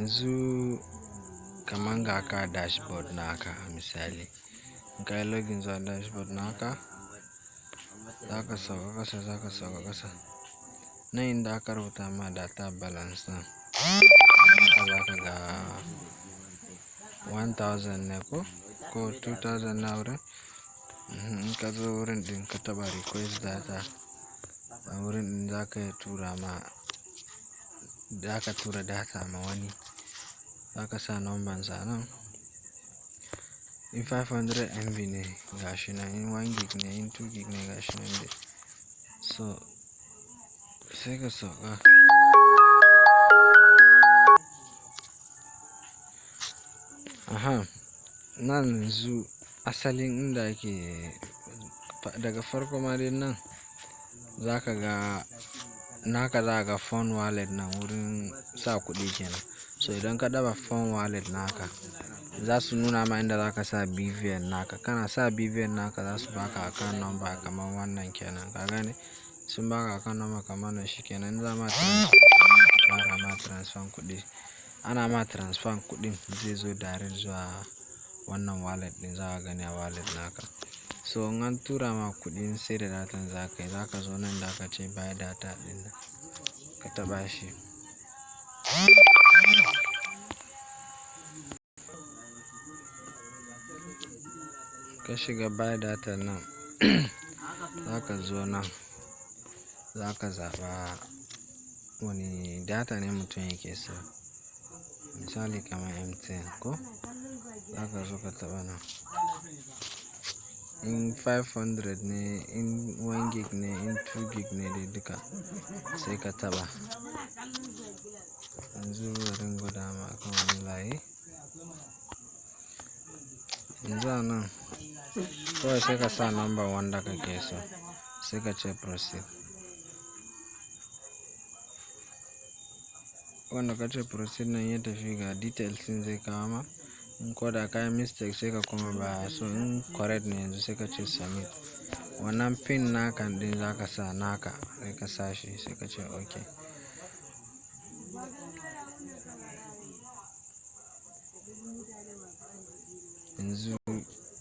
yanzu kaman ga ka dashboard naka misali in ka yi login zuwa dashboard naka zaka sauka kasa nan inda aka rubuta ma data balance nan zaka ga 1000 ne ko 2000 na wurin. In ka zo wurin din ka taba request data a wurin din zaka tura data ma wani, zaka sa number sa nan. In 500 MB ne gashi nan, in 1 gig ne, in 2 gig ne gashi nan dai. So sai ka sauka nan yanzu asalin inda ake daga farko ma dai nan zaka ga naka za ga phone wallet nan wurin sa kuɗi kenan. So idan ka daba phone wallet naka za su nuna ma inda zaka sa BVN naka, kana sa BVN naka za su baka account number kamar wannan kenan, ka gane. Sun baka account number kamar nan shikenan, za ma transfer kuɗi, ana ma transfer kuɗin zai zo direct zuwa wannan wallet din, za ka gani a wallet naka. So in an tura ma kuɗin sai da datan zaka zo nan da aka ce buy data din nan ka taba shi. Ka shiga buy data nan zaka zo nan zaka zaba wani data ne mutum yake so, misali kamar MTN ko, zaka zo ka taba nan. In 500 ne, in 1 gig ne, in 2 gig ne dai duka sai ka taba. Yanzu bari in gwada ma kan wani layi. Yanzu a nan kawai sai ka sa number wanda kake so sai ka ce proceed. Wanda ka ce proceed nan ya tafi ga details din zai kawo ma. In ko da ka yi mistake sai ka koma baya, so in correct ne yanzu sai ka ce submit. Wannan pin naka din zaka sa naka sai ka sa shi sai ka ce okay. Yanzu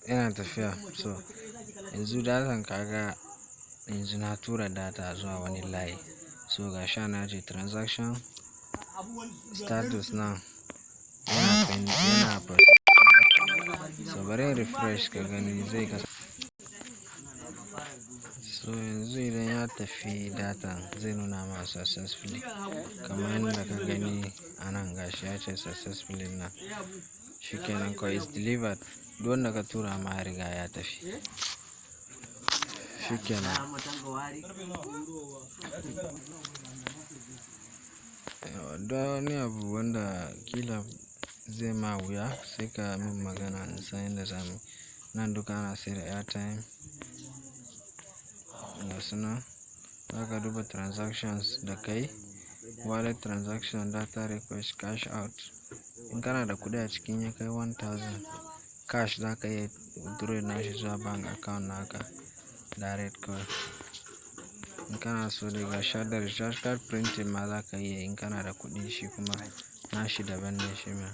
yana tafiya. So yanzu datan kaga yanzu na tura data zuwa wani layi. So ga sha na ce transaction status nan yana processing. So bari refresh ka gani zai kasa. So yanzu idan ya tafi datan zai nuna ma successfully kamar yadda ka gani a nan gashi ya ce successfully nan. Shikenan kawai is delivered, duk wanda ka tura ma ya riga ya tafi. Shikenan. Don wani abu wanda kila zai ma wuya sai ka min magana in san yadda zamu. Nan duka ana sayar da airtime ga su nan. Zaka duba transactions da kai, wallet transaction, data request, cash out. In kana da kuɗi a cikin ya kai 1000 cash zaka iya withdraw nashi zuwa bank account naka direct kawai. In kana so dai ga sha da recharge card printing ma zaka iya in kana da kuɗi, shi kuma nashi daban ne shi ma.